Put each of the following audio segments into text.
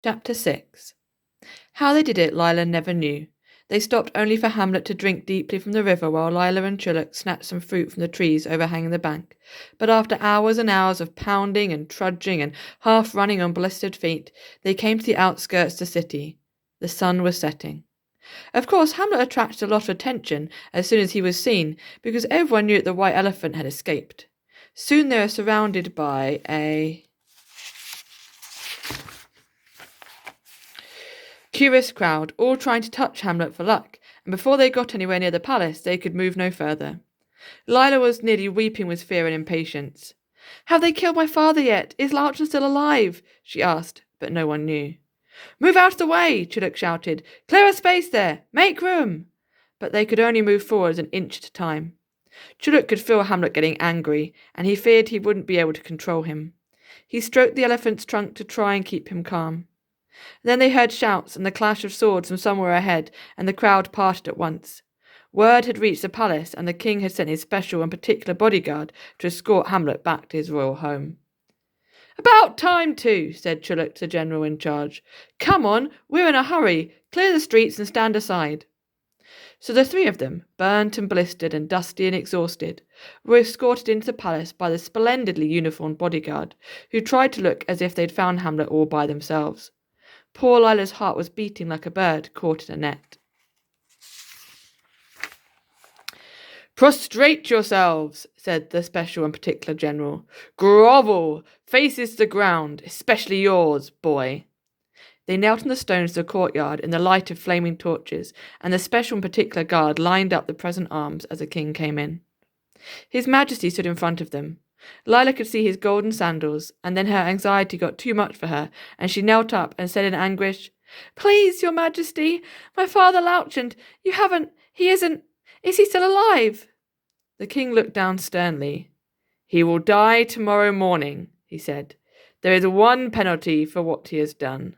Chapter 6. How they did it, Lila never knew. They stopped only for Hamlet to drink deeply from the river while Lila and Chulak snatched some fruit from the trees overhanging the bank. But after hours and hours of pounding and trudging and half running on blistered feet, they came to the outskirts of the city. The sun was setting. Of course, Hamlet attracted a lot of attention as soon as he was seen, because everyone knew that the white elephant had escaped. Soon they were surrounded by a curious crowd, all trying to touch Hamlet for luck, and before they got anywhere near the palace, they could move no further. Lila was nearly weeping with fear and impatience. "Have they killed my father yet? Is Larchen still alive?" she asked, but no one knew. "Move out of the way!" Chulak shouted. "Clear a space there! Make room!" But they could only move forwards an inch at a time. Chulak could feel Hamlet getting angry, and he feared he wouldn't be able to control him. He stroked the elephant's trunk to try and keep him calm. Then they heard shouts and the clash of swords from somewhere ahead, and the crowd parted at once. Word had reached the palace, and the king had sent his special and particular bodyguard to escort Hamlet back to his royal home. "About time, too," said Chulak to the general in charge. "Come on, we're in a hurry. Clear the streets and stand aside." So the three of them, burnt and blistered and dusty and exhausted, were escorted into the palace by the splendidly uniformed bodyguard, who tried to look as if they'd found Hamlet all by themselves. Poor Lila's heart was beating like a bird caught in a net. "Prostrate yourselves," said the special and particular general. "Grovel, faces to the ground, especially yours, boy." They knelt on the stones of the courtyard in the light of flaming torches, and the special and particular guard lined up the present arms as the king came in. His Majesty stood in front of them. Lila could see his golden sandals, and then her anxiety got too much for her, and she knelt up and said in anguish, "Please, your Majesty, my father Lauchend, is he still alive?" The king looked down sternly. "He will die tomorrow morning," he said. "There is one penalty for what he has done."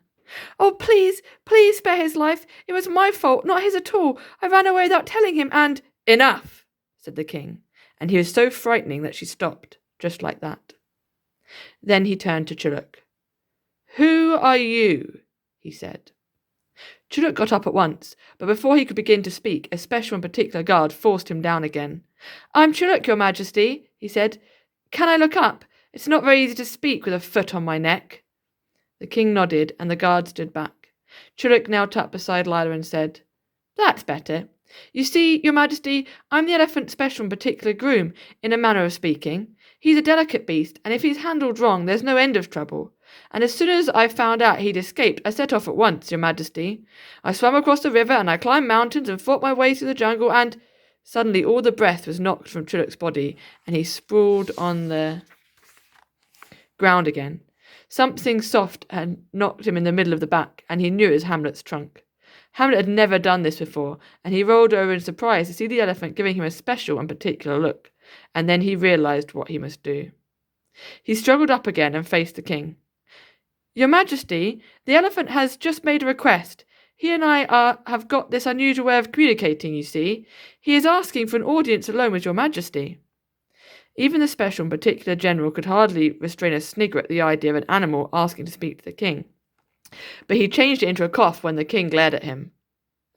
"Oh, please, please spare his life. It was my fault, not his at all. I ran away without telling him, and—" "Enough," said the king, and he was so frightening that she stopped, just like that. Then he turned to Chulak. "Who are you?" he said. Chulak got up at once, but before he could begin to speak, a special and particular guard forced him down again. "I'm Chulak, your Majesty," he said. "Can I look up? It's not very easy to speak with a foot on my neck." The king nodded, and the guard stood back. Chulak knelt up beside Lila and said, "That's better. You see, your Majesty, I'm the elephant's special and particular groom, in a manner of speaking. He's a delicate beast, and if he's handled wrong, there's no end of trouble. And as soon as I found out he'd escaped, I set off at once, your Majesty. I swam across the river, and I climbed mountains and fought my way through the jungle, and—" Suddenly all the breath was knocked from Chulak's body, and he sprawled on the ground again. Something soft had knocked him in the middle of the back, and he knew it was Hamlet's trunk. Hamlet had never done this before, and he rolled over in surprise to see the elephant giving him a special and particular look, and then he realized what he must do. He struggled up again and faced the king. "Your Majesty, the elephant has just made a request. He and I have got this unusual way of communicating, you see. He is asking for an audience alone with your Majesty." Even the special and particular general could hardly restrain a snigger at the idea of an animal asking to speak to the king. But he changed it into a cough when the king glared at him.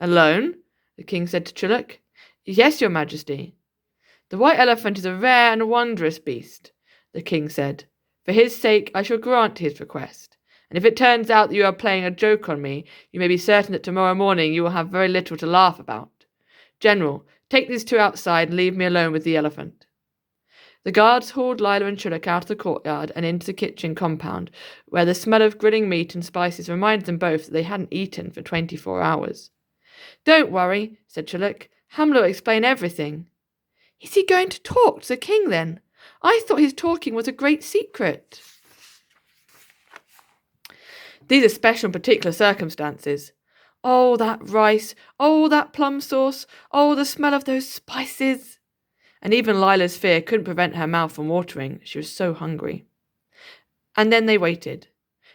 "Alone?" the king said to Chulak. "Yes, your Majesty." "The white elephant is a rare and wondrous beast," the king said. "For his sake I shall grant his request. And if it turns out that you are playing a joke on me, you may be certain that tomorrow morning you will have very little to laugh about. General, take these two outside and leave me alone with the elephant." The guards hauled Lila and Chulak out of the courtyard and into the kitchen compound, where the smell of grilling meat and spices reminded them both that they hadn't eaten for 24 hours. "Don't worry," said Chulak. "Hamlet will explain everything." "Is he going to talk to the king, then? I thought his talking was a great secret." "These are special and particular circumstances. Oh, that rice! Oh, that plum sauce! Oh, the smell of those spices!" And even Lila's fear couldn't prevent her mouth from watering. She was so hungry. And then they waited.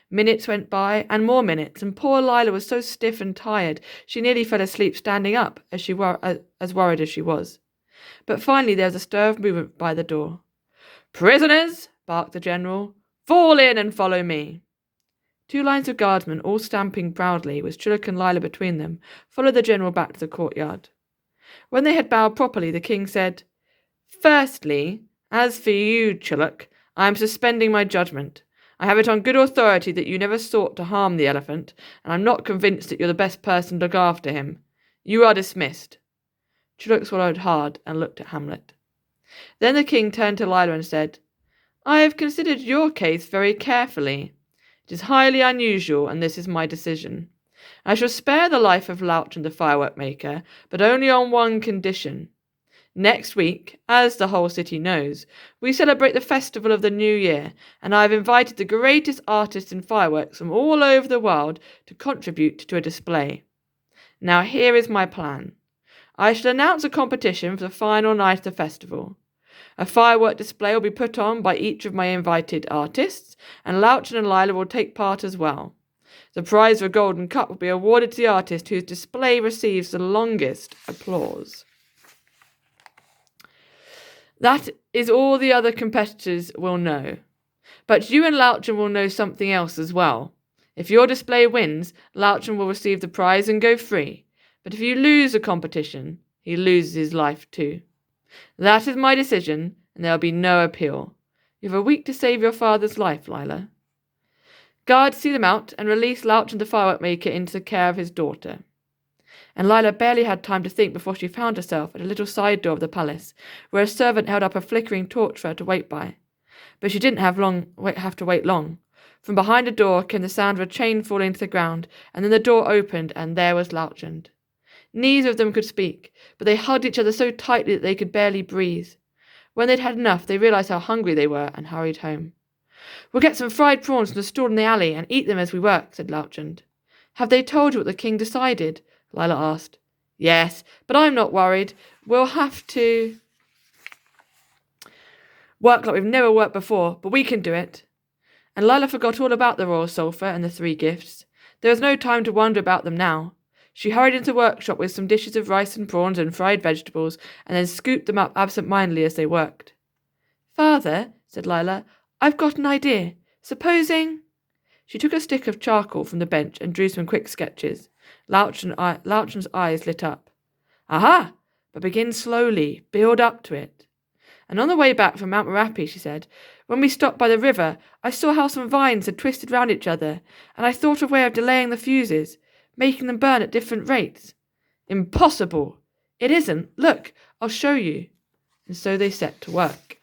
Minutes went by, and more minutes, and poor Lila was so stiff and tired she nearly fell asleep standing up, as worried as she was. But finally there was a stir of movement by the door. "Prisoners," barked the general, "fall in and follow me." 2 lines of guardsmen, all stamping proudly, with Chulak and Lila between them, followed the general back to the courtyard. When they had bowed properly, the king said, "Firstly, as for you, Chulak, I am suspending my judgment. I have it on good authority that you never sought to harm the elephant, and I'm not convinced that you're the best person to look after him. You are dismissed." Chulak swallowed hard and looked at Hamlet. Then the king turned to Lila and said, "I have considered your case very carefully. It is highly unusual, and this is my decision. I shall spare the life of Louchen the firework maker, but only on one condition. Next week, as the whole city knows, we celebrate the festival of the New Year, and I have invited the greatest artists in fireworks from all over the world to contribute to a display. Now here is my plan. I shall announce a competition for the final night of the festival. A firework display will be put on by each of my invited artists, and Louchen and Lila will take part as well. The prize for a golden cup will be awarded to the artist whose display receives the longest applause." That is all the other competitors will know. But you and Louchen will know something else as well. If your display wins, Louchen will receive the prize and go free. But if you lose the competition, he loses his life too. That is my decision, and there will be no appeal. You have a week to save your father's life, Lila. Guards see them out and release Louchen the firework maker into the care of his daughter. And Lila barely had time to think before she found herself at a little side door of the palace, where a servant held up a flickering torch for her to wait by. But she didn't have to wait long. From behind a door came the sound of a chain falling to the ground, and then the door opened, and there was Louchen. Neither of them could speak, but they hugged each other so tightly that they could barely breathe. When they'd had enough, they realized how hungry they were and hurried home. "We'll get some fried prawns from the stall in the alley and eat them as we work," said Louchen. "Have they told you what the king decided?" Lila asked. "Yes, but I'm not worried. We'll have to work like we've never worked before, but we can do it." And Lila forgot all about the royal sulphur and the 3 gifts. There was no time to wonder about them now. She hurried into the workshop with some dishes of rice and prawns and fried vegetables, and then scooped them up absent-mindedly as they worked. "Father," said Lila, "I've got an idea. Supposing—" She took a stick of charcoal from the bench and drew some quick sketches. Louchen's eyes lit up. "Aha! But begin slowly. Build up to it." And on the way back from Mount Merapi, she said, "When we stopped by the river, I saw how some vines had twisted round each other, and I thought of a way of delaying the fuses, making them burn at different rates." "Impossible!" "It isn't. Look, I'll show you." And so they set to work.